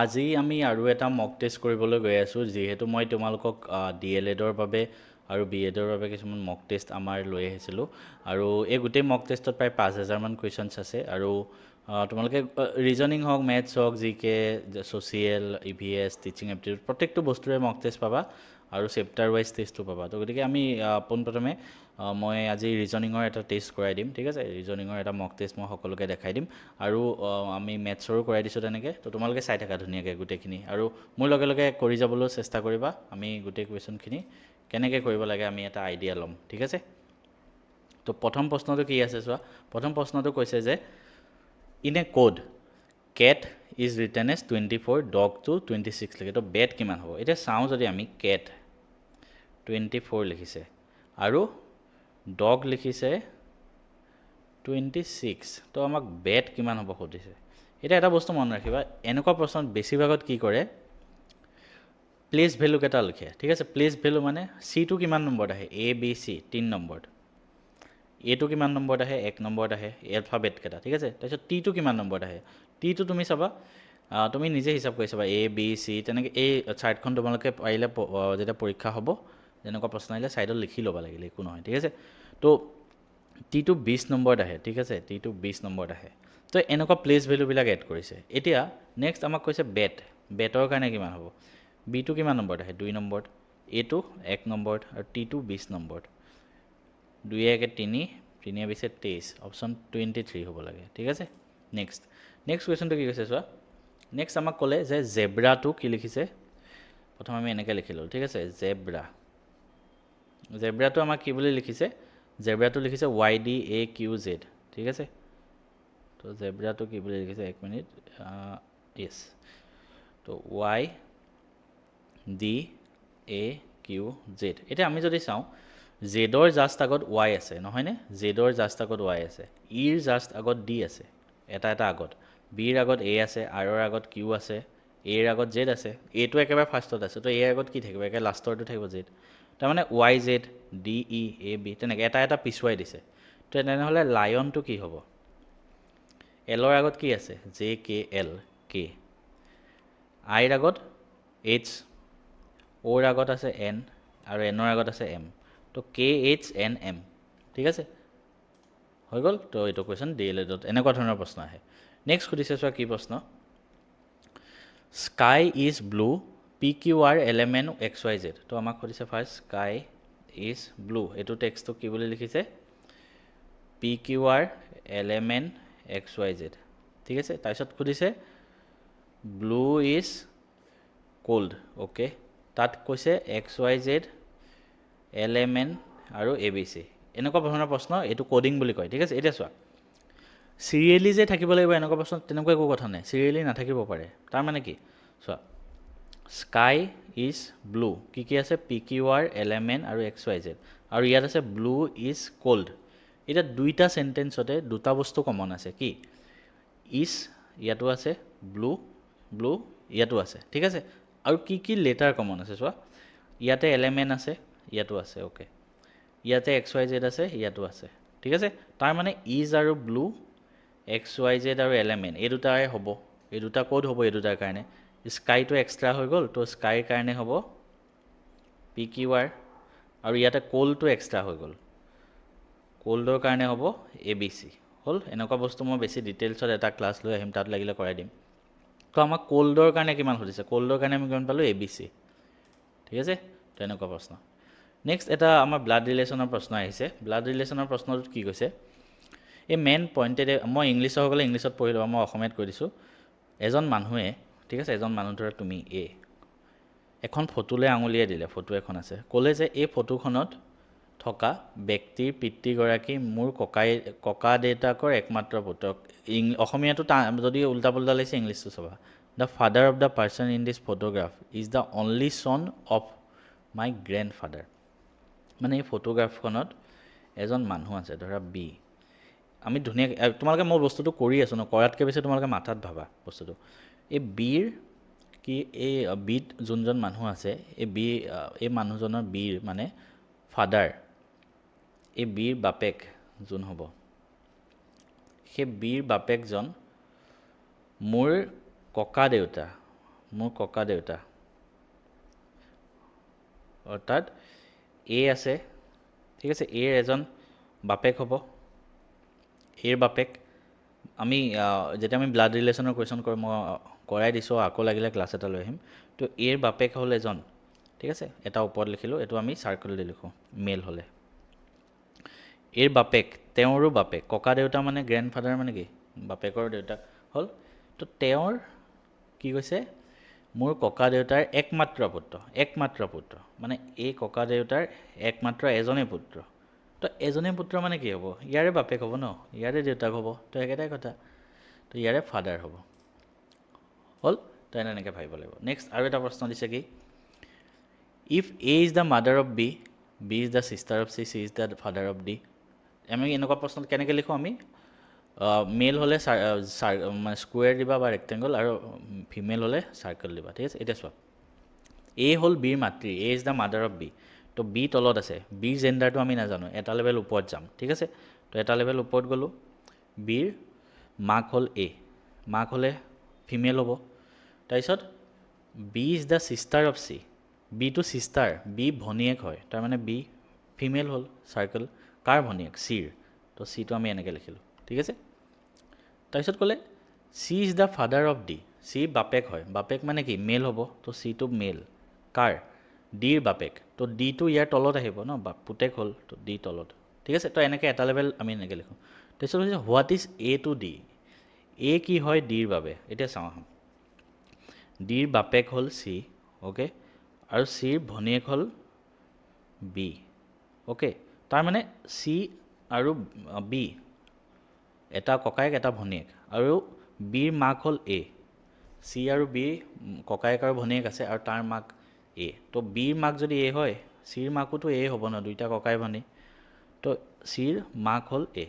আজি আমি আৰু এটা মক টেষ্ট কৰিবলৈ গৈ আছোঁ যিহেতু মই তোমালোকক DLEDৰ বাবে আৰু BEdৰ বাবে কিছুমান মক টেষ্ট আমাৰ লৈ আহিছিলোঁ আৰু এই গোটেই মক টেষ্টত প্ৰায় 5,000 মান কুৱেশ্যনছ আছে আৰু তোমালোকে ৰিজনিং হওক মেথছ হওক GK social EVS teaching aptitude প্ৰত্যেকটো বস্তুৰে মক টেষ্ট পাবা আৰু চেপ্টাৰ ৱাইজ টেষ্টটো পাবা তো গতিকে আমি পোনপ্ৰথমে মই আজি ৰিজনিঙৰ এটা টেষ্ট কৰাই দিম ঠিক আছে ৰিজনিঙৰ এটা মক টেষ্ট মই সকলোকে দেখাই দিম আৰু আমি মেথছৰো কৰাই দিছোঁ তেনেকৈ তো তোমালোকে চাই থাকা ধুনীয়াকৈ গোটেইখিনি আৰু মোৰ লগে লগে কৰি যাবলৈ চেষ্টা কৰিবা আমি গোটেই কুৱেশ্যনখিনি কেনেকৈ কৰিব লাগে আমি এটা আইডিয়া ল'ম ঠিক আছে তো প্ৰথম প্ৰশ্নটো কি আছে চোৱা প্ৰথম প্ৰশ্নটো কৈছে যে in a code cat is written as 24 ডগটো 26 লিখে তো বেট কিমান হ'ব এতিয়া চাওঁ যদি আমি কেট 24 লিখিছে আৰু ডগ লিখিছে 26 তো আমাক বেট কিমান হ'ব সুধিছে এতিয়া এটা বস্তু মন ৰাখিবা এনেকুৱা প্ৰশ্নত বেছিভাগত কি কৰে প্লেচ ভেলু কেইটা লিখে ঠিক আছে প্লেচ ভেলু মানে চিটো কিমান নম্বৰত আহে ABC 3 নম্বৰত এটো কিমান নম্বৰত আহে 1 নম্বৰত আহে এলফাবেট কেইটা ঠিক আছে তাৰপিছত টিটো কিমান নম্বৰত আহে টিটো তুমি চাবা তুমি নিজে হিচাপ কৰি চাবা ABC তেনেকৈ এই চাৰ্টখন তোমালোকে পাৰিলে যেতিয়া পৰীক্ষা হ'ব যেনেকুৱা প্ৰশ্ন আহিলে ছাইডত লিখি ল'ব লাগিলে একো নহয় ঠিক আছে তো টিটো 20 নম্বৰত আহে ঠিক আছে টিটো 20 নম্বৰত আহে তো এনেকুৱা প্লেচ ভেলুবিলাক এড কৰিছে এতিয়া নেক্সট আমাক কৈছে বেটৰ কাৰণে কিমান হ'ব বিটো কিমান নম্বৰত আহে 2 নম্বৰত এটো 1 নম্বৰত আৰু টিটো 20 নম্বৰত 2 1 3 3 20 23 অপশ্যন 23 হ'ব লাগে ঠিক আছে নেক্সট কুৱেশ্যনটো কি কৈছে চোৱা নেক্সট আমাক ক'লে যে জেব্ৰাটো কি লিখিছে প্ৰথম আমি এনেকৈ লিখিলোঁ ঠিক আছে জেব্ৰাটো আমাক কি বুলি লিখিছে জেব্ৰাটো লিখিছে YDAQZ ঠিক আছে তো জেব্ৰাটো কি বুলি লিখিছে 1 মিনিট ইয়েছ তো YDAQZ এতিয়া আমি যদি চাওঁ জেডৰ জাষ্ট আগত Y আছে নহয়নে জেডৰ জাষ্ট আগত Y আছে ইৰ জাষ্ট আগত D আছে এটা আগত বিৰ আগত A আছে আৰৰ আগত Q আছে এৰ আগত Z আছে এটো একেবাৰে ফাৰ্ষ্টত আছে তো এৰ আগত কি থাকিব একে লাষ্টৰটো থাকিব Z তাৰমানে YZ DE AB তেনেকৈ এটা পিছুৱাই দিছে তো তেনেহ'লে লায়নটো কি হ'ব এলৰ আগত কি আছে JKL K আইৰ আগত H ওৰ আগত আছে N আৰু এনৰ আগত আছে M তো KHNM ঠিক আছে হৈ গ'ল তো এইটো কুৱেশ্যন DLEDত এনেকুৱা ধৰণৰ প্ৰশ্ন আহে নেক্সট সুধিছে চোৱা কি প্ৰশ্ন sky is blue PQR LMN XYZ তো আমাক সুধিছে ফাৰ্ষ্ট স্কাই ইজ ব্লু এইটো টেক্সটটো কি বুলি লিখিছে PQR LMN XYZ ঠিক আছে তাৰপিছত সুধিছে ব্লু ইজ কোল্ড অ'কে তাত কৈছে XYZ LMN আৰু ABC এনেকুৱা ধৰণৰ প্ৰশ্ন এইটো কোডিং বুলি কয় ঠিক আছে এতিয়া চোৱা চিৰিয়েলি যে থাকিব লাগিব এনেকুৱা প্ৰশ্ন তেনেকুৱা একো কথা নাই চিৰিয়েলি নাথাকিব পাৰে তাৰ মানে কি চোৱা স্কাই ইজ ব্লু কি আছে PQR LMN আৰু XYZ আৰু ইয়াত আছে ব্লু ইজ কোল্ড এটা দুইটা সেন্টেন্সতে দুটা বস্তু কমন আছে কি ইজ ইয়াতো আছে ব্লু ইয়াতো আছে ঠিক আছে আৰু কি লেটাৰ কমন আছে চোৱা ইয়াতে LMN আছে ইয়াতো আছে ওকে ইয়াতে XYZ আছে ইয়াতো আছে ঠিক আছে তাৰ মানে ইজ আৰু ব্লু XYZ আৰু LMN এই দুটাই হ'ব এই দুটা কোড হ'ব এই দুটাৰ কাৰণে স্কাইটো এক্সট্ৰা হৈ গ'ল তো স্কাইৰ কাৰণে হ'ব PQR আৰু ইয়াতে কোল্ডটো এক্সট্ৰা হৈ গ'ল কোল্ডৰ কাৰণে হ'ব ABC হ'ল এনেকুৱা বস্তু মই বেছি ডিটেইলছত এটা ক্লাছ লৈ আহিম তাত লাগিলে কৰাই দিম তো আমাক কোল্ডৰ কাৰণে কিমান সুধিছে কোল্ডৰ কাৰণে আমি কিমান পালোঁ ABC ঠিক আছে তো এনেকুৱা প্ৰশ্ন নেক্সট এটা আমাৰ ব্লাড ৰিলেশ্যনৰ প্ৰশ্ন আহিছে ব্লাড ৰিলেশ্যনৰ প্ৰশ্নটোত কি কৈছে এই মেইন পইণ্টেড মই ইংলিছত হ'লে ইংলিছত পঢ়ি ল'বা মই অসমীয়াত কৈ দিছোঁ এজন মানুহে ঠিক আছে এজন মানুহ ধৰা তুমি এখন ফটোলৈ আঙুলিয়াই দিলে ফটো এখন আছে ক'লে যে এই ফটোখনত থকা ব্যক্তিৰ পিতৃগৰাকী মোৰ ককা দেউতাকৰ একমাত্ৰ পুত্ৰ অসমীয়াটো যদি উল্টা পুল্টা লাগিছে ইংলিছটো চাবা the father of the person in this photograph is the only চন অফ মাই গ্ৰেণ্ড ফাদাৰ মানে এই ফটোগ্ৰাফখনত এজন মানুহ আছে ধৰা বি আমি ধুনীয়াকৈ তোমালোকে মই বস্তুটো কৰি আছোঁ ন কৰাতকৈ বেছি তোমালোকে মাথাত ভাবা বস্তুটো এই বিৰ কি এই বিত যোনজন মানুহ আছে এই মানুহজনৰ বিৰ মানে ফাদাৰ এই বিৰ বাপেক যোন হ'ব সেই বিৰ বাপেকজন মোৰ ককা দেউতা মোৰ ককা দেউতা অৰ্থাৎ এ আছে ঠিক আছে এৰ এজন বাপেক হ'ব এৰ বাপেক আমি যেতিয়া আমি ব্লাড ৰিলেশ্যনৰ কুৱেশ্যন কৰিম মই কৰাই দিছোঁ আকৌ লাগিলে ক্লাছ এটা লৈ আহিম তো এৰ বাপেক হ'ল এজন ঠিক আছে এটা ওপৰত লিখিলোঁ এইটো আমি চাৰ্কেল দি লিখোঁ মেল হ'লে এৰ বাপেক তেওঁৰো বাপেক ককা দেউতা মানে গ্ৰেণ্ডফাদাৰ মানে কি বাপেকৰ দেউতাক হ'ল তো তেওঁৰ কি কৈছে মোৰ ককা দেউতাৰ একমাত্ৰ পুত্ৰ মানে এই ককা দেউতাৰ একমাত্ৰ এজনেই পুত্ৰ তো এজনেই পুত্ৰ মানে কি হ'ব ইয়াৰে বাপেক হ'ব ন ইয়াৰে দেউতাক হ'ব তো একেটাই কথা তো ইয়াৰে ফাদাৰ হ'ব হ'ল তো এনেকৈ ভাবিব লাগিব নেক্সট আৰু এটা প্ৰশ্ন দিছে কি if A is the mother of B B is the sister of C is the father of D আমি এনেকুৱা প্ৰশ্ন কেনেকৈ লিখোঁ আমি মেল হ'লে মানে স্কুৱেৰ দিবা বা ৰেক্টেংগল আৰু ফিমেল হ'লে চাৰ্কেল দিবা ঠিক আছে এতিয়া চোৱা এ হ'ল বিৰ মাতৃ A is the mother of B তো বি তলত আছে বিৰ জেণ্ডাৰটো আমি নাজানো এটা লেভেল ওপৰত যাম ঠিক আছে তো এটা লেভেল ওপৰত গ'লোঁ বিৰ মাক হ'ল এ মাক হ'লে ফিমেল হ'ব তাৰপিছত B is the sister of C বিটো ছিষ্টাৰ বি ভনীয়েক হয় তাৰমানে বি ফিমেল হ'ল চাৰ্কেল কাৰ ভনীয়েক চিৰ তো চিটো আমি এনেকৈ লিখিলোঁ ঠিক আছে তাৰপিছত ক'লে C is the father of D C বাপেক হয় বাপেক মানে কি মেল হ'ব তো চিটো মেল কাৰ ডিৰ বাপেক তো ডিটো ইয়াৰ তলত আহিব ন পুতেক হ'ল তো ডি তলত ঠিক আছে তো এনেকৈ এটা লেভেল আমি এনেকৈ লিখোঁ তাৰপিছত হৈছে what is A to D A কি হয় ডিৰ বাবে এতিয়া চাওঁ আহোঁ ডিৰ বাপেক হ'ল চি অ'কে আৰু চিৰ ভনীয়েক হ'ল বি অ'কে তাৰমানে চি আৰু বি এটা ককায়েক এটা ভনীয়েক আৰু বিৰ মাক হ'ল এ চি আৰু বিৰ ককায়েক আৰু ভনীয়েক আছে আৰু তাৰ মাক এ তো বিৰ মাক যদি এ হয় চিৰ মাকোতো এ হ'ব ন দুইটা ককাই ভনী তো চিৰ মাক হ'ল এ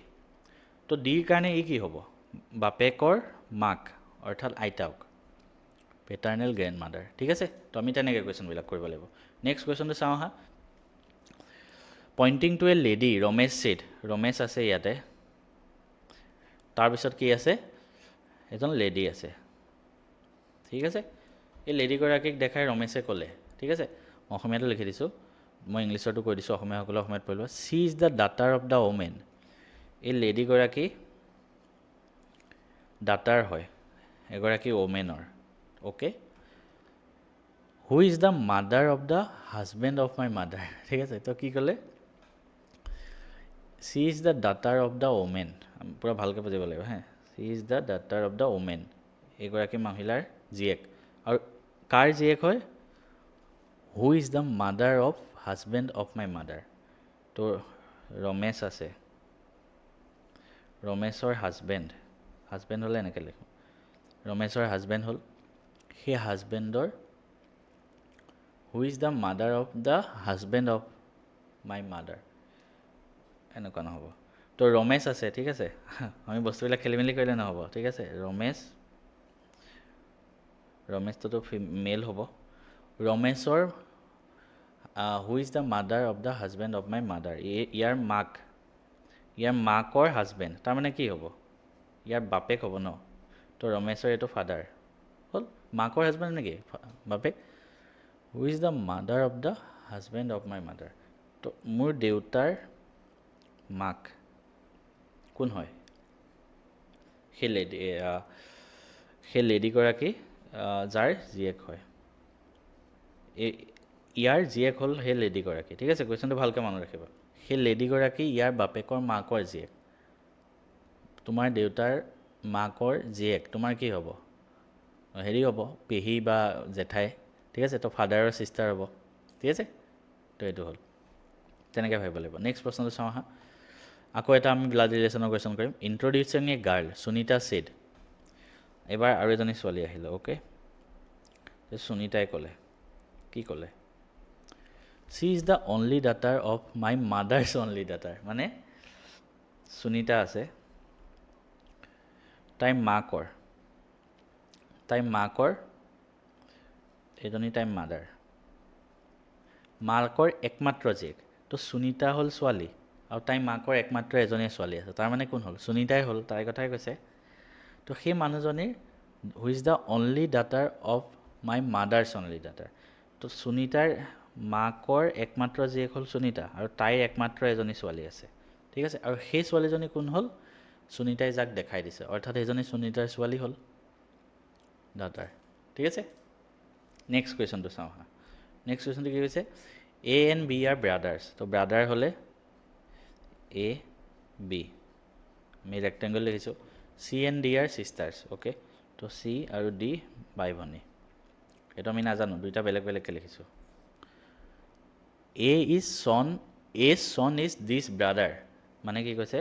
তো ডিৰ কাৰণে ই কি হ'ব বাপেকৰ মাক অৰ্থাৎ আইতাক পেটাৰ্নেল গ্ৰেণ্ড মাদাৰ ঠিক আছে তো আমি তেনেকৈ কুৱেশ্যনবিলাক কৰিব লাগিব নেক্সট কুৱেশ্যনটো চাওঁ আহা pointing to a lady Ramesh said Ramesh আছে ইয়াতে তাৰপিছত কি আছে এজন লেডি আছে ঠিক আছে এই লেডিগৰাকীক দেখাই ৰমেশে ক'লে ঠিক আছে মই অসমীয়াটো লিখি দিছোঁ মই ইংলিছতো কৈ দিছোঁ অসমীয়াসকলে অসমীয়াত পঢ়িব C is the daughter of the women এই লেডিগৰাকী ডাটাৰ হয় এগৰাকী ওমেনৰ okay who is the mother of the husband of my mother ঠিক আছে তো কি ক'লে C is the daughter of the women পূৰা ভালকৈ বুজিব লাগিব হে C is the daughter of the women এইগৰাকী মহিলাৰ জীয়েক আৰু কাৰ জীয়েক হয় who is the mother of husband of my mother তো ৰমেশ আছে ৰমেশৰ হাজবেণ্ড হ'লে এনেকৈ লিখোঁ ৰমেশৰ হাজবেণ্ড হ'ল সেই হাজবেণ্ডৰ হু is the mother of the husband of my mother এনেকুৱা নহ'ব তো ৰমেশ আছে ঠিক আছে আমি বস্তুবিলাক খেলি মেলি কৰিলে নহ'ব ঠিক আছে ৰমেশটোতো মেল হ'ব ৰমেশৰ who is the mother of the husband of my mother ইয়াৰ মাকৰ হাজবেণ্ড তাৰমানে কি হ'ব ইয়াৰ বাপেক হ'ব ন তো ৰমেশৰ এইটো ফাদাৰ হ'ল মাকৰ হাজবেণ্ড নেকি বাপেক হু is the mother of the husband of my mother তো মোৰ দেউতাৰ মাক কোন হয় সেই লেডিগৰাকী যাৰ জীয়েক হয় ইয়াৰ জীয়েক হ'ল সেই লেডিগৰাকী ঠিক আছে কুৱেশ্যনটো ভালকৈ মনত ৰাখিবা সেই লেডিগৰাকী ইয়াৰ বাপেকৰ মাকৰ জীয়েক তোমাৰ দেউতাৰ মাকৰ জীয়েক তোমাৰ কি হ'ব হেৰি হ'ব পেহী বা জেঠাই ঠিক আছে তো ফাদাৰ আৰু ছিষ্টাৰ হ'ব ঠিক আছে তো এইটো হ'ল তেনেকৈ ভাবিব লাগিব নেক্সট প্ৰশ্নটো চাওঁ আহা আকৌ এটা আমি ব্লাড ৰিলেশ্যনৰ কুৱেশ্যন কৰিম ইণ্ট্ৰডিউচিং এ গাৰ্ল সুনিতা ছেড এবাৰ আৰু এজনী ছোৱালী আহিলে অ'কে সুনিতাই ক'লে কি ক'লে C is the only daughter of my mothers only ডাটাৰ মানে সুনিতা আছে তাইৰ মাকৰ এইজনী তাইৰ মাকৰ একমাত্ৰ জীয়েক তো সুনিতা হ'ল ছোৱালী আৰু তাইৰ মাকৰ একমাত্ৰ এজনীয়ে ছোৱালী আছে তাৰমানে কোন হ'ল সুনিতাই হ'ল তাইৰ কথাই কৈছে তো সেই মানুহজনীৰ হু is the only daughter of my mothers only ডাটাৰ। তো সুনিতাৰ মাকৰ একমাত্ৰ জীয়েক হ'ল সুনিতা আৰু তাইৰ একমাত্ৰ এজনী ছোৱালী আছে, ঠিক আছে। আৰু সেই ছোৱালীজনী কোন হ'ল? সুনিতাই যাক দেখাই দিছে, অৰ্থাৎ সেইজনী সুনিতাৰ ছোৱালী হ'ল ডাটাৰ, ঠিক আছে। নেক্সট কুৱেশ্যনটো চাওঁ হা। নেক্সট কুৱেশ্যনটো কি কৈছে? A and B are brothers. তো ব্ৰাদাৰ হ'লে এ বি, আমি ৰেক্টেংগল লিখিছোঁ। C and D are sisters, okay. তো চি আৰু ডি বাই ভনী, এইটো আমি নাজানো, দুইটা বেলেগ বেলেগকৈ লিখিছোঁ। A is son, A son is this brother, মানে কি কৈছে?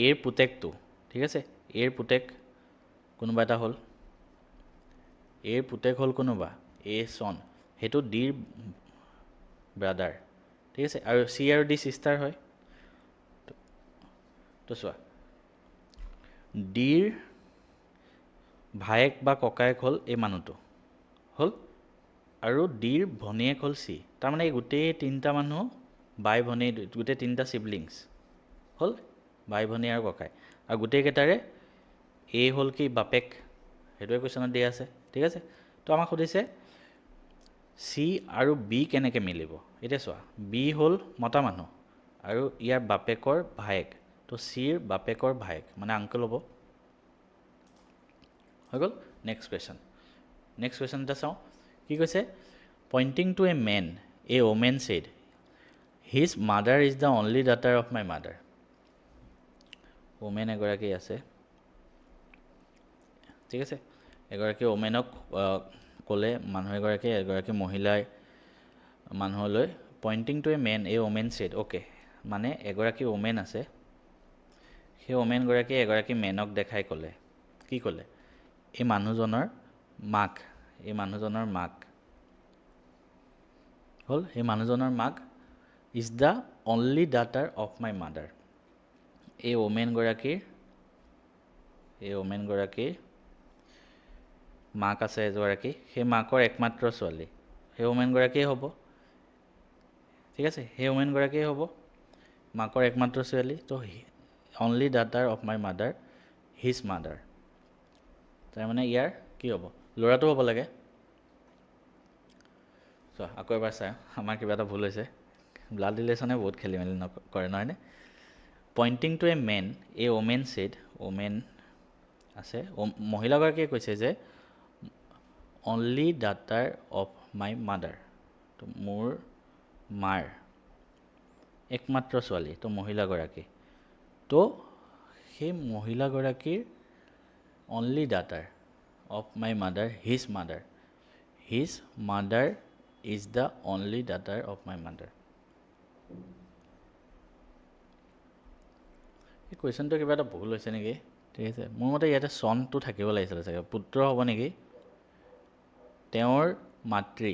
এৰ পুতেকটো, ঠিক আছে। এৰ পুতেক কোনোবা এটা হ'ল, এৰ পুতেক হ'ল কোনোবা, এ ছন, সেইটো ডিৰ ব্ৰাদাৰ, ঠিক আছে। আৰু চি আৰু ডি ছিষ্টাৰ হয়। তো চোৱা, ডিৰ ভায়েক বা ককায়েক হ'ল এই মানুহটো হ'ল, আৰু ডিৰ ভনীয়েক হ'ল চি। তাৰমানে এই গোটেই তিনিটা মানুহ বাই ভনী, গোটেই তিনিটা চিবলিংছ হ'ল বাই ভনী আৰু ককাই, আৰু গোটেইকেইটাৰে এ হ'ল কি? বাপেক। সেইটোৱে কুৱেশ্যনত দিয়া আছে, ঠিক আছে। তো আমাক সুধিছে চি আৰু বি কেনেকৈ মিলিব। এতিয়া চোৱা, বি হ'ল মতা মানুহ আৰু ইয়াৰ বাপেকৰ ভায়েক, তো চিৰ বাপেকৰ ভায়েক মানে আংকল হ'ব, হৈ গ'ল। নেক্সট কুৱেশ্যন, নেক্সট কুৱেশ্যন এটা চাওঁ। কি কৈছে? Pointing to a man, a woman said, his mother is the only daughter of my mother. Woman এগৰাকী আছে, ঠিক আছে। এগৰাকী ওমেনক ক'লে মানুহ এগৰাকীয়ে, এগৰাকী মহিলাই মানুহলৈ pointing to a man, a woman said, okay, মানে এগৰাকী ওমেন আছে, সেই ওমেনগৰাকীয়ে এগৰাকী মেনক দেখাই ক'লে, কি ক'লে? এই মানুহজনৰ মাক, এই মানুহজনৰ মাক হ'ল, সেই মানুহজনৰ মাক is the only daughter of my mother. এই ওমেনগৰাকীৰ মাক আছে এগৰাকী, সেই মাকৰ একমাত্ৰ ছোৱালী, সেই ওমেনগৰাকীয়ে হ'ব, ঠিক আছে। সেই ওমেনগৰাকীয়ে হ'ব মাকৰ একমাত্ৰ ছোৱালী। তো only daughter of my mother, his mother, তাৰমানে ইয়াৰ কি হ'ব? ল'ৰাটো হ'ব লাগে। চোৱা, আকৌ এবাৰ চাই, আমাৰ কিবা এটা ভুল হৈছে। ব্লাড ৰিলেশ্যনে বহুত খেলি মেলি কৰে, নহয়নে? Pointing to a man, a woman said, women আছে, মহিলাগৰাকীয়ে কৈছে যে only daughter of my mother, তো মোৰ মাৰ একমাত্ৰ ছোৱালী, তো মহিলাগৰাকী। তো সেই মহিলাগৰাকীৰ only daughter of my mother, his mother, his mother is the only daughter of my mother. এই কুৱেশ্যনটো কিবা এটা ভুল হৈছে নেকি, ঠিক আছে। মোৰ মতে ইয়াতে চনটো থাকিব লাগিছিলে চাগে, পুত্ৰ হ'ব নেকি? তেওঁৰ মাতৃ,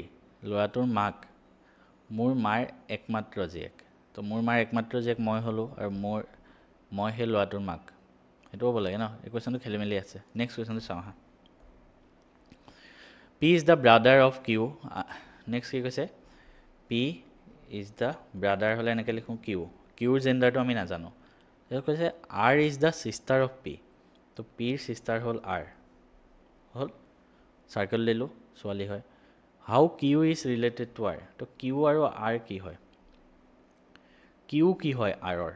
ল'ৰাটোৰ মাক, মোৰ মাৰ একমাত্ৰ জীয়েক, তো মোৰ মাৰ একমাত্ৰ জীয়েক মই হ'লোঁ, আৰু মই সেই ল'ৰাটোৰ মাক, সেইটো হ'ব লাগে ন। এই কুৱেশ্যনটো খেলি মেলি আছে। নেক্সট কুৱেশ্যনটো চাওঁ হা। P is the brother of Q. Next কি কৈছে? পি ইজ দ্য ব্ৰাদাৰ হ'লে এনেকৈ লিখোঁ কিউ, কিউৰ জেণ্ডাৰটো আমি নাজানো। তাৰপিছত কৈছে R is the sister of P, তো পিৰ ছিষ্টাৰ হ'ল আৰ, হ'ল, চাৰ্কেল দিলোঁ, ছোৱালী হয়। How Q is related to R, তো কিউ আৰু আৰ কি হয়? কিউ কি হয় আৰৰ?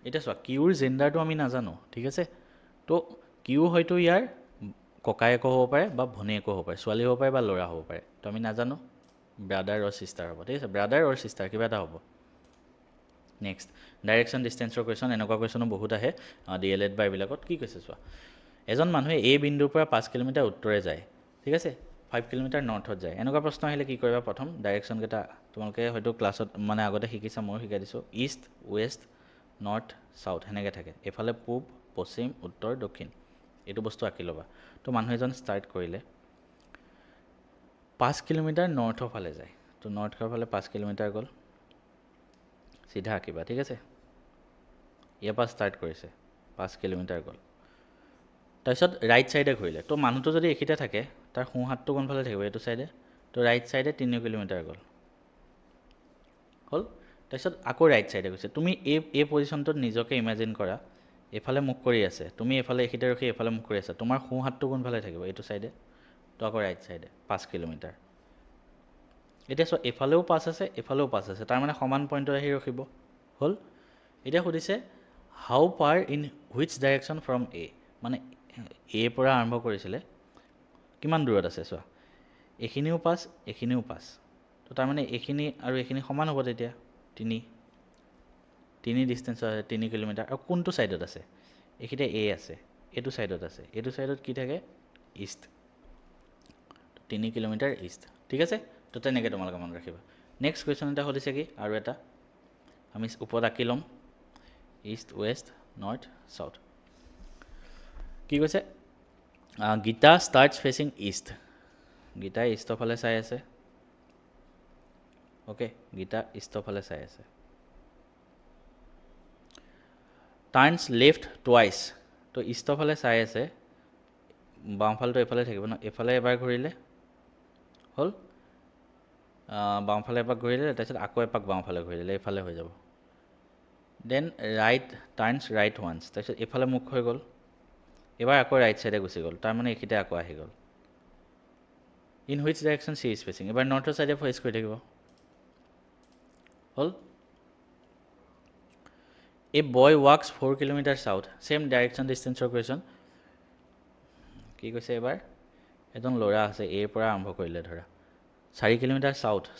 এতিয়া চোৱা, কিউৰ জেণ্ডাৰটো আমি নাজানো, ঠিক আছে। তো কিউ হয়তো ইয়াৰ ককায়েকো হ'ব পাৰে বা ভনীয়েকো হ'ব পাৰে, ছোৱালী হ'ব পাৰে বা ল'ৰা হ'ব পাৰে, তো আমি নাজানো। ব্ৰাদাৰ অৰ ছিষ্টাৰ হ'ব, ঠিক আছে, ব্ৰাদাৰ অৰ ছিষ্টাৰ কিবা এটা হ'ব। নেক্সট, ডাইৰেকশ্যন ডিষ্টেঞ্চৰ কুৱেশ্যন, এনেকুৱা কুৱেশ্যনো বহুত আহে DLED বা এইবিলাকত। কি কৈছে চোৱা, এজন মানুহে এই বিন্দুৰ পৰা 5 কিলোমিটাৰ উত্তৰে যায়, ঠিক আছে, 5 কিলোমিটাৰ নৰ্থত যায়। এনেকুৱা প্ৰশ্ন আহিলে কি কৰিবা? প্ৰথম ডাইৰেকশ্যনকেইটা তোমালোকে হয়তো ক্লাছত মানে আগতে শিকিছা, ময়ো শিকাই দিছোঁ। ইষ্ট, ৱেষ্ট, নৰ্থ, চাউথ সেনেকৈ থাকে। এইফালে পূব, পশ্চিম, উত্তৰ, দক্ষিণ, এইটো বস্তু আঁকি ল'বা। তো মানুহ এজন ষ্টাৰ্ট কৰিলে 5 কিলোমিটাৰ নৰ্থৰ ফালে যায়, তো নৰ্থৰ ফালে 5 কিলোমিটাৰ গ'ল, চিধা আঁকিবা, ঠিক আছে। ইয়াৰ পৰা ষ্টাৰ্ট কৰিছে, 5 কিলোমিটাৰ গ'ল, তাৰপিছত ৰাইট ছাইডে ঘূৰিলে। তো মানুহটো যদি এইখিতে থাকে, তাৰ সোঁ হাতটো কোনফালে থাকিব? এইটো ছাইডে, তো ৰাইট ছাইডে 3 কিলোমিটাৰ গ'ল, হ'ল। তাৰপিছত আকৌ ৰাইট ছাইডে গৈছে। তুমি এই পজিশ্যনটোত নিজকে ইমেজিন কৰা, এইফালে মুখ কৰি আছে, তুমি এইফালে এইখিতে ৰখি এইফালে মুখ কৰি আছা, তোমাৰ সোঁ হাতটো কোনফালে থাকিব? এইটো ছাইডে, তো আকৌ ৰাইট চাইডে 5 কিলোমিটাৰ এতিয়া চোৱা এফালেও পাছ আছে এফালেও পাছ আছে তাৰমানে সমান পইণ্টত আহি ৰখিব হ'ল এতিয়া সুধিছে how far in which direction from A মানে এ পৰা আৰম্ভ কৰিছিলে কিমান দূৰত আছে চোৱা এইখিনিও পাছ এইখিনিও পাছ তো তাৰমানে এইখিনি আৰু এইখিনি সমান হ'ব তেতিয়া তিনি ডিষ্টেঞ্চ আছে 3 কিলোমিটাৰ আৰু কোনটো ছাইডত আছে এইখিনিতে এ আছে এইটো ছাইডত আছে এইটো ছাইডত কি থাকে ইষ্ট 3 কিলোমিটাৰ ইষ্ট ঠিক আছে তো তেনেকৈ তোমালোকে মনত ৰাখিবা নেক্সট কুৱেশ্যন এটা সুধিছে কি আৰু এটা আমি ওপৰত আঁকি ল'ম ইষ্ট ৱেষ্ট নৰ্থ চাউথ কি কৈছে Gita starts fetching east Gita ইষ্টৰ ফালে চাই আছে অ'কে গীতা ইষ্টৰ ফালে চাই আছে টাৰ্ণছ লেফ্ট টুৱাইছ তো ইষ্টৰ ফালে চাই আছে বাওঁফালটো এইফালে থাকিব ন এইফালে এবাৰ ঘূৰিলে হ'ল বাওঁফালে এপাক ঘূৰিলে তাৰপিছত আকৌ এপাক বাওঁফালে ঘূৰিলে এইফালে হৈ যাব then right turns right once তাৰপিছত এইফালে মুখ হৈ গ'ল এবাৰ আকৌ ৰাইট চাইডে গুচি গ'ল তাৰমানে এইখিনিতে আকৌ আহি গ'ল in which direction C is facing এবাৰ নৰ্থৰ চাইডে ফেচ কৰি থাকিব হ'ল A boy walks 4 kilometre south same direction ডিষ্টেঞ্চৰ কুৱেশ্যন কি কৈছে এবাৰ এজন ল'ৰা আছে এৰ পৰা আৰম্ভ কৰিলে ধৰা 4 কিলোমিটাৰ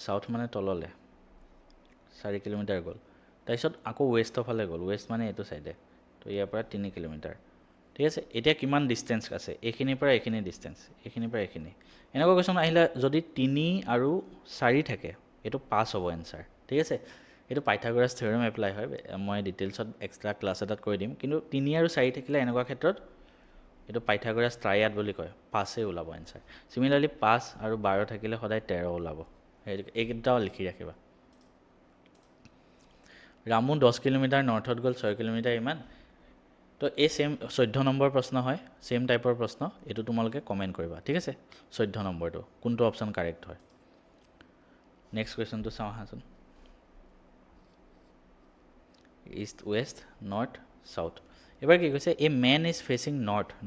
চাউথ মানে তললৈ 4 কিলোমিটাৰ গ'ল তাৰপিছত আকৌ ৱেষ্টৰ ফালে গ'ল ৱেষ্ট মানে এইটো চাইডে তো ইয়াৰ পৰা 3 কিলোমিটাৰ ঠিক আছে এতিয়া কিমান ডিষ্টেঞ্চ আছে এইখিনিৰ পৰা এইখিনি ডিষ্টেঞ্চ এইখিনিৰ পৰা এইখিনি এনেকুৱা কুৱেশ্যন আহিলে যদি 3 আৰু 4 থাকে এইটো পাছ হ'ব এনচাৰ ঠিক আছে এইটো পাইথাগোৰাছ থিয়ৰেম এপ্লাই হয় মই ডিটেইলছত এক্সট্ৰা ক্লাছ এটাত কৈ দিম কিন্তু 3 আৰু 4 থাকিলে এনেকুৱা ক্ষেত্ৰত এইটো পাইথাগোৰাছ ট্ৰায়াড বুলি কয় পাছেই ওলাব এনচাৰ চিমিলাৰলি 5 আৰু 12 থাকিলে সদায় 13 ওলাব এইকেইটাও লিখি ৰাখিবা ৰামু 10 কিলোমিটাৰ নৰ্থত গ'ল 6 কিলোমিটাৰ ইমান তো এই ছেম 14 নম্বৰ প্ৰশ্ন হয় ছেম টাইপৰ প্ৰশ্ন এইটো তোমালোকে কমেণ্ট কৰিবা ঠিক আছে 14 নম্বৰটো কোনটো অপশ্যন কাৰেক্ট হয় নেক্সট কুৱেশ্যনটো চাওঁ আহাচোন ইষ্ট ৱেষ্ট নৰ্থ চাউথ এবাৰ কি কৈছে এ মেন ইজ ফেচিং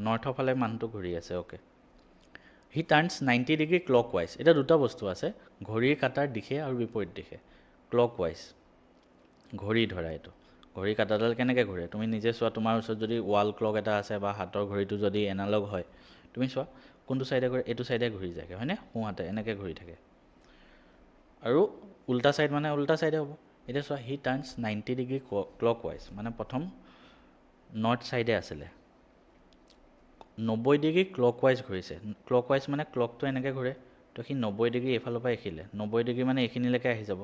নৰ্থৰ ফালে মানুহটো ঘূৰি আছে অ'কে হি টাৰ্ণছ 90 ডিগ্ৰী ক্লক ৱাইজ এতিয়া দুটা বস্তু আছে ঘড়ীৰ কাটাৰ দিশে আৰু বিপৰীত দিশে ক্লক ৱাইজ ঘড়ী ধৰা এইটো ঘড়ী কাটাডাল কেনেকৈ ঘূৰে তুমি নিজে চোৱা তোমাৰ ওচৰত যদি ৱাল ক্লক এটা আছে বা হাতৰ ঘড়ীটো যদি এনালগ হয় তুমি চোৱা কোনটো ছাইডে ঘূৰে এইটো ছাইডে ঘূৰি যায়গৈ হয়নে সোঁহাতে এনেকৈ ঘূৰি থাকে আৰু উল্টা ছাইড মানে উল্টা ছাইডে হ'ব এতিয়া চোৱা he turns 90 degree clockwise মানে প্ৰথম নৰ্থ ছাইডে আছিলে 90 ডিগ্ৰী ক্লক ৱাইজ ঘূৰিছে ক্লক ৱাইজ মানে ক্লকটো এনেকৈ ঘূৰে তো সি 90 ডিগ্ৰী এইফালৰ পৰা এইখিলে 90 ডিগ্ৰী মানে এইখিনিলৈকে আহি যাব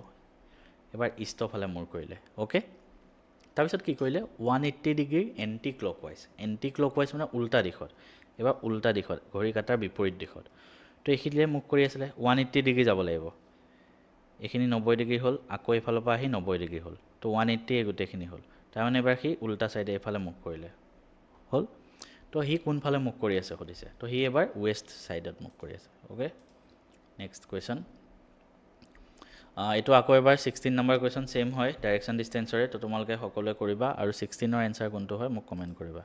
এবাৰ ইষ্টৰ ফালে মূৰ কৰিলে অ'কে তাৰপিছত কি কৰিলে 180 ডিগ্ৰী এণ্টি ক্লক ৱাইজ মানে উল্টা দিশত এবাৰ উল্টা দিশত ঘড়ী কাটাৰ বিপৰীত দিশত তো এইখিনিলে মুখ কৰি আছিলে 180 ডিগ্ৰী যাব লাগিব এইখিনি 90 ডিগ্ৰী হ'ল আকৌ এইফালৰ পৰা আহি 90 ডিগ্ৰী হ'ল তো 180 গোটেইখিনি হ'ল তাৰমানে এবাৰ সি উল্টা ছাইডে এইফালে মুখ কৰিলে হ'ল তো সি কোনফালে মুখ কৰি আছে সুধিছে তো সি এবাৰ ৱেষ্ট ছাইডত মুখ কৰি আছে অ'কে নেক্সট কুৱেশ্যন এইটো আকৌ এবাৰ 16 নম্বৰ কুৱেশ্যন ছেম হয় ডাইৰেকশ্যন ডিষ্টেঞ্চৰে তো তোমালোকে সকলোৱে কৰিবা আৰু 16ৰ এনচাৰ কোনটো হয় মোক কমেণ্ট কৰিবা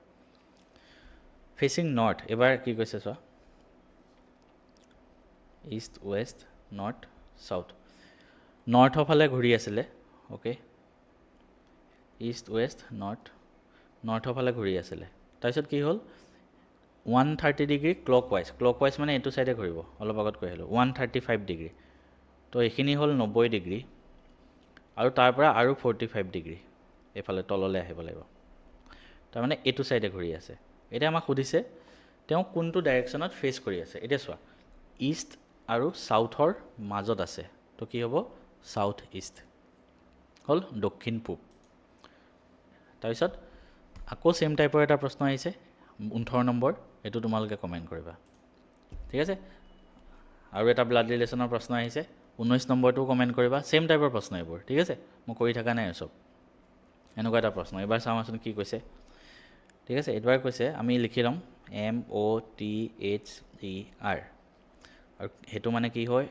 ফেচিং নৰ্থ এবাৰ কি কৈছে চোৱা ইষ্ট ৱেষ্ট নৰ্থ চাউথ নৰ্থৰ ফালে ঘূৰি আছিলে অ'কে ইষ্ট ৱেষ্ট নৰ্থৰ ফালে ঘূৰি আছিলে তাৰপিছত কি হ'ল 130 ডিগ্ৰী ক্লক ৱাইজ মানে এইটো ছাইডে ঘূৰিব অলপ আগত কৈ আহিলোঁ 135 ডিগ্ৰী তো এইখিনি হ'ল 90 ডিগ্ৰী আৰু তাৰ পৰা আৰু 45 ডিগ্ৰী এইফালে তললৈ আহিব লাগিব তাৰমানে এইটো ছাইডে ঘূৰি আছে এতিয়া আমাক সুধিছে তেওঁ কোনটো ডাইৰেকশ্যনত ফেচ কৰি আছে এতিয়া চোৱা ইষ্ট আৰু চাউথৰ মাজত আছে তো কি হ'ব চাউথ ইষ্ট হ'ল দক্ষিণ পূব তাৰপিছত আকৌ ছেম টাইপৰ এটা প্ৰশ্ন আহিছে 18 নম্বৰ এইটো তোমালোকে কমেণ্ট কৰিবা ঠিক আছে আৰু এটা ব্লাড ৰিলেশ্যনৰ প্ৰশ্ন আহিছে 19 নম্বৰটো কমেণ্ট কৰিবা ছেম টাইপৰ প্ৰশ্ন এইবোৰ ঠিক আছে মই কৰি থকা নাই চব এনেকুৱা এটা প্ৰশ্ন এবাৰ চাওঁচোন কি কৈছে ঠিক আছে এইবাৰ কৈছে আমি লিখি ল'ম MOTHER আৰু সেইটো মানে কি হয়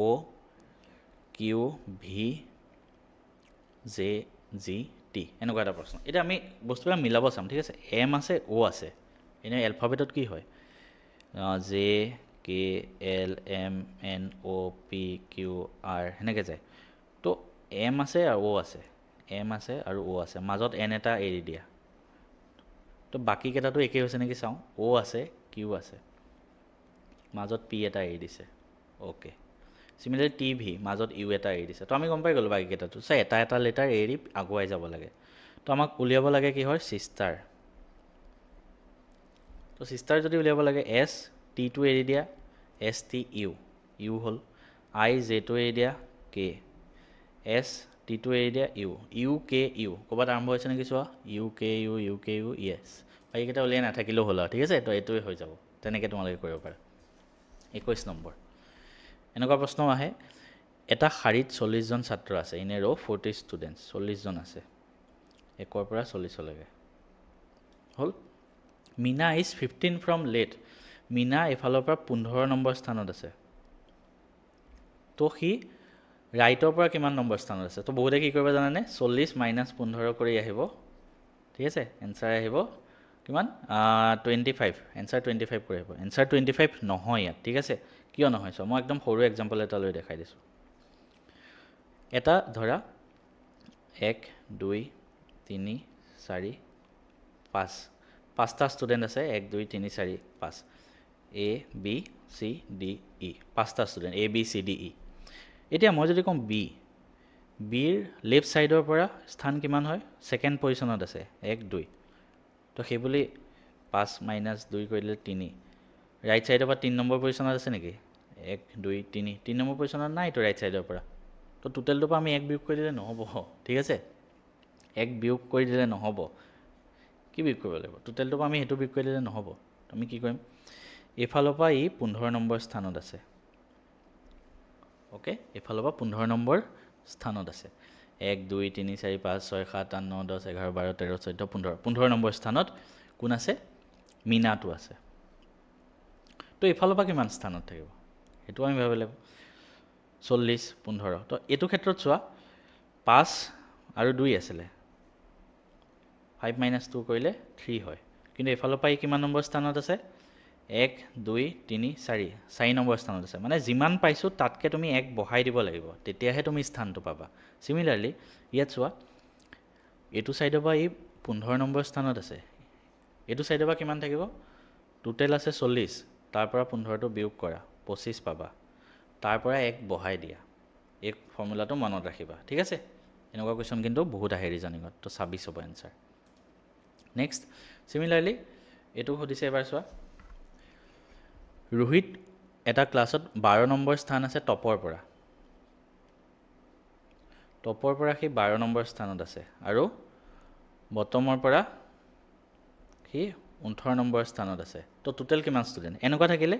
OQVJGT এনেকুৱা এটা প্ৰশ্ন এতিয়া আমি বস্তুবিলাক মিলাব চাম ঠিক আছে M আছে O আছে এনে এলফাবেটত কি হয় K L M N O' P Q R সেনেকৈ যায়। তো এম আছে আৰু অ' আছে, এম আছে আৰু অ' আছে, মাজত এন এটা এৰি দিয়া। তো বাকীকেইটাতো একেই হৈছে নেকি চাওঁ, অ' আছে কিউ আছে, মাজত পি এটা এৰি দিছে, অ'কে। চিমিলাৰলি টি ভি মাজত ইউ এটা এৰি দিছে। তো আমি গম পাই গ'লোঁ বাকীকেইটাতো এটা এটা লেটাৰ এৰি আগুৱাই যাব লাগে। তো আমাক উলিয়াব লাগে কি হয়, চিষ্টাৰ। তো চিষ্টাৰ যদি উলিয়াব লাগে এছ টিটো এৰি দিয়া, এছ টি ইউ, ইউ হ'ল। আই জেটো এৰি দিয়া, কে। এছ টিটো এৰি দিয়া, ইউ, ইউ কে ইউ, ক'ৰবাত আৰম্ভ হৈছে নেকি চোৱা, U K U, U K U, য়েছ। বাকীকেইটা উলিয়াই নাথাকিলেও হ'ল আৰু, ঠিক আছে। তো এইটোৱে হৈ যাব, তেনেকৈ তোমালোকে কৰিব পাৰা। 21 নম্বৰ, এনেকুৱা প্ৰশ্ন আহে, এটা শাৰীত 40জন ছাত্ৰ আছে, ইন এ ৰ' 40 ষ্টুডেণ্টছ, 40জন আছে, 1ৰ পৰা 40লৈকে হ'ল। Meena is 15 from left, Meena এইফালৰ পৰা 15 নম্বৰ স্থানত আছে। তো সি ৰাইটৰ পৰা কিমান নম্বৰ স্থানত আছে? তো বহুতে কি কৰিব জানানে, 40 মাইনাছ 15 কৰি আহিব, ঠিক আছে। এনচাৰ আহিব কিমান, 25, এনচাৰ 25 কৰি আহিব। এনচাৰ 25 নহয় ইয়াত, ঠিক আছে। কিয় নহয় চোৱা, মই একদম সৰু এক্সাম্পল এটা লৈ দেখাই দিছোঁ। এটা ধৰা 1 2 3 4 5, 5টা ষ্টুডেণ্ট আছে, 1 2 3 4 5, A B C D E, 5টা student A B C D E. এতিয়া মই যদি কওঁ বিৰ লেফ্ট ছাইডৰ পৰা স্থান কিমান হয়, ছেকেণ্ড পজিশ্যনত আছে, 1 2। তো সেইবুলি 5 মাইনাছ 2 কৰি দিলে 3, ৰাইট ছাইডৰ পৰা 3 নম্বৰ পজিশ্যনত আছে নেকি, 1 2 3, 3 নম্বৰ পজিশ্যনত নাইতো ৰাইট ছাইডৰ পৰা। তো টোটেলটোৰ পৰা আমি 1 বিয়োগ কৰি দিলে নহ'ব, ঠিক আছে। 1 বিয়োগ কৰি দিলে নহ'ব, কি বিয়োগ কৰিব লাগিব, টোটেলটোৰ পৰা আমি সেইটো বিয়োগ কৰি দিলে নহ'ব। আমি কি কৰিম, এইফালৰ পৰা ই 15 নম্বৰ স্থানত আছে, অ'কে। এইফালৰ পৰা 15 নম্বৰ স্থানত আছে, 1 2 3 4 5 6 7 8 9 10 11 12 13 14 15, 15 নম্বৰ স্থানত কোন আছে, মিনাটো আছে। তো এইফালৰ পৰা কিমান স্থানত থাকিব সেইটো আমি ভাবিব লাগিব, 40 15। তো এইটো ক্ষেত্ৰত চোৱা 5 আৰু 2 আছিলে, 5 মাইনাছ 2 কৰিলে 3 হয়। কিন্তু এইফালৰ পৰা ই কিমান নম্বৰ স্থানত আছে, 1 2 3 4, 4 নম্বৰ স্থানত আছে। মানে যিমান পাইছোঁ তাতকৈ তুমি 1 বঢ়াই দিব লাগিব, তেতিয়াহে তুমি স্থানটো পাবা। চিমিলাৰলি ইয়াত চোৱা, এইটো ছাইডৰ পৰা ই 15 নম্বৰ স্থানত আছে, এইটো ছাইডৰ পৰা কিমান থাকিব, টোটেল আছে 40, তাৰ পৰা 15টো বিয়োগ কৰা, 25 পাবা, তাৰ পৰা 1 বঢ়াই দিয়া। এই ফৰ্মুলাটো মনত ৰাখিবা, ঠিক আছে। এনেকুৱা কুৱেশ্যন কিন্তু বহুত আহে ৰিজনিঙত। তো 26 হ'ব এনচাৰ। নেক্সট চিমিলাৰলি এইটো সুধিছে এবাৰ চোৱা, ৰোহিত এটা ক্লাছত 12 নম্বৰ স্থান আছে টপৰ পৰা সি 12 নম্বৰ স্থানত আছে, আৰু বটমৰ পৰা সি 18 নম্বৰ স্থানত আছে। তো টোটেল কিমান ষ্টুডেণ্ট, এনেকুৱা থাকিলে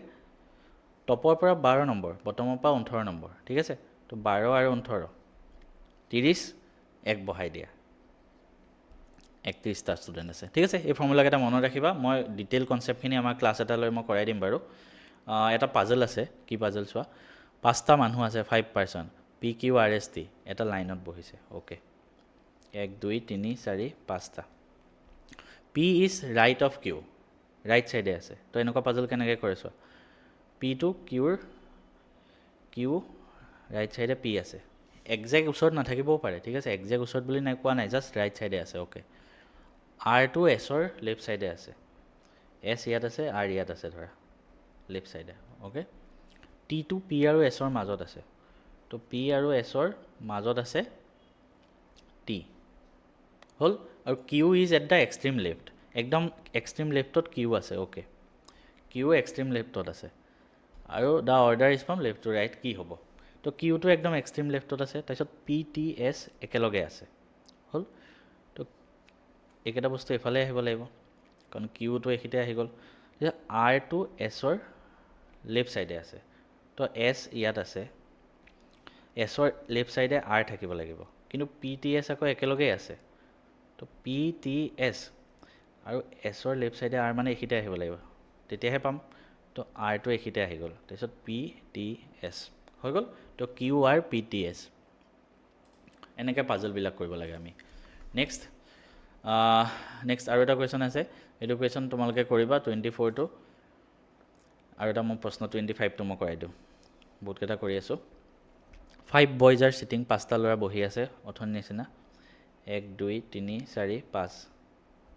টপৰ পৰা 12 নম্বৰ, বটমৰ পৰা 18 নম্বৰ, ঠিক আছে। তো 12 আৰু 18 30, 1 বঢ়াই দিয়া, 31টা ষ্টুডেণ্ট আছে, ঠিক আছে। এই ফৰ্মুলাকেইটা মনত ৰাখিবা, মই ডিটেইল কনচেপ্টখিনি আমাৰ ক্লাছ এটা লৈ মই কৰাই দিম বাৰু। এটা পাজল আছে, কি পাজল চোৱা, 5টা মানুহ আছে, 5 person, P Q R S T এটা লাইনত বহিছে, অ'কে। 1 2 3 4 5টা, P is right of Q, right ছাইডে আছে। তো এনেকুৱা পাজল কেনেকৈ কৰে চোৱা, পিটো কিউ ৰাইট ছাইডে পি আছে, একজেক্ট ওচৰত নাথাকিবও পাৰে, ঠিক আছে। একজেক্ট ওচৰত বুলি কোৱা নাই, জাষ্ট ৰাইট ছাইডে আছে, অ'কে। আৰটো এছৰ লেফ্ট ছাইডে আছে, এছ ইয়াত আছে, আৰ ইয়াত আছে, ধৰা লেফ্ট ছাইডে, অ'কে। টিটো পি আৰু এছৰ মাজত আছে, তো পি আৰু এছৰ মাজত আছে টি, হ'ল। আৰু Q is at the extreme left, একদম এক্সট্ৰিম লেফ্টত কিউ আছে, অ'কে। কিউ এক্সট্ৰিম লেফ্টত আছে, আৰু the order is from left to right, কি হ'ব। তো কিউটো একদম এক্সট্ৰিম লেফ্টত আছে, তাৰপিছত পি টি এছ একেলগে আছে, হ'ল। তো এইকেইটা বস্তু এইফালে আহিব লাগিব, কাৰণ কিউটো এইখিতে আহি গ'ল। আৰটো এছৰ লেফ্ট ছাইডে আছে, তো এছ ইয়াত আছে, এছৰ লেফ্ট ছাইডে আৰ থাকিব লাগিব, কিন্তু পি টি এছ আকৌ একেলগেই আছে। তো পি টি এছ আৰু এছৰ লেফ্ট ছাইডে আৰ মানে এইখিতে আহিব লাগিব, তেতিয়াহে পাম। তো আৰটো এইখিতে আহি গ'ল, তাৰপিছত পি টি এছ হৈ গ'ল। তো Q R P T S, এনেকৈ পাজলবিলাক কৰিব লাগে আমি। নেক্সট আৰু এটা কুৱেশ্যন আছে, এইটো কুৱেশ্যন তোমালোকে কৰিবা 24টো। আৰু এটা মই প্ৰশ্ন 25টো মই কৰাই দিওঁ বহুতকেইটা কৰি আছোঁ 5 বয়জ আৰ চিটিং 5টা ল'ৰা বহি আছে অথনি নিচিনা 1 2 3 4 5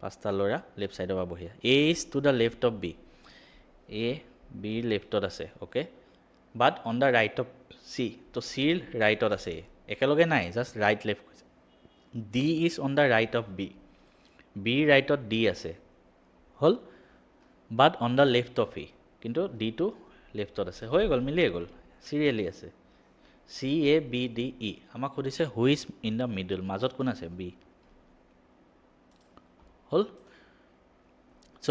5টা ল'ৰা লেফ্ট ছাইডৰ পৰা বহি আছে A is to the left of B A বিৰ লেফ্টত আছে okay but on the right of C তো চিৰ ৰাইটত আছে একেলগে নাই just right left D is on the right of B বিৰ ৰাইটত ডি আছে হ'ল but on the left of E কিন্তু ডিটো লেফ্টত আছে হৈ গ'ল মিলিয়ে গ'ল চিৰিয়েলি আছে C A B D E আমাক সুধিছে who is in the middle মাজত কোন আছে বি হ'ল চ'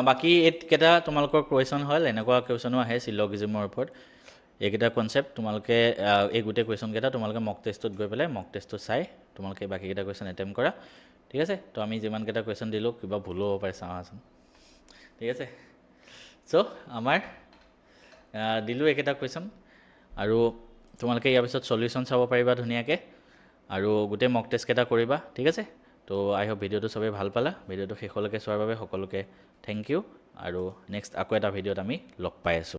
বাকী এইকেইটা তোমালোকৰ কুৱেশ্যন হ'ল এনেকুৱা কুৱেশ্যনো আহে চিলগিজিমৰ ওপৰত এইকেইটা কনচেপ্ট তোমালোকে এই গোটেই কুৱেশ্যনকেইটা তোমালোকে মক টেষ্টত গৈ পেলাই মক টেষ্টটো চাই তোমালোকে বাকীকেইটা কুৱেশ্যন এটেম্প কৰা ঠিক আছে তো আমি যিমানকেইটা কুৱেশ্যন দিলোঁ কিবা ভুলো হ'ব পাৰে চাওঁচোন ঠিক আছে চ' আমাৰ দিলোঁ এইকেইটা কুৱেশ্যন আৰু তোমালোকে ইয়াৰ পিছত সলিউশ্যন চাব পাৰিবা ধুনীয়াকৈ আৰু গোটেই মক টেষ্টকেইটা কৰিবা ঠিক আছে তো আই হোপ ভিডিঅ'টো চবেই ভাল পালা ভিডিঅ'টো শেষলৈকে চোৱাৰ বাবে সকলোকে থেংক ইউ আৰু নেক্সট আকৌ এটা ভিডিঅ'ত আমি লগ পাই আছোঁ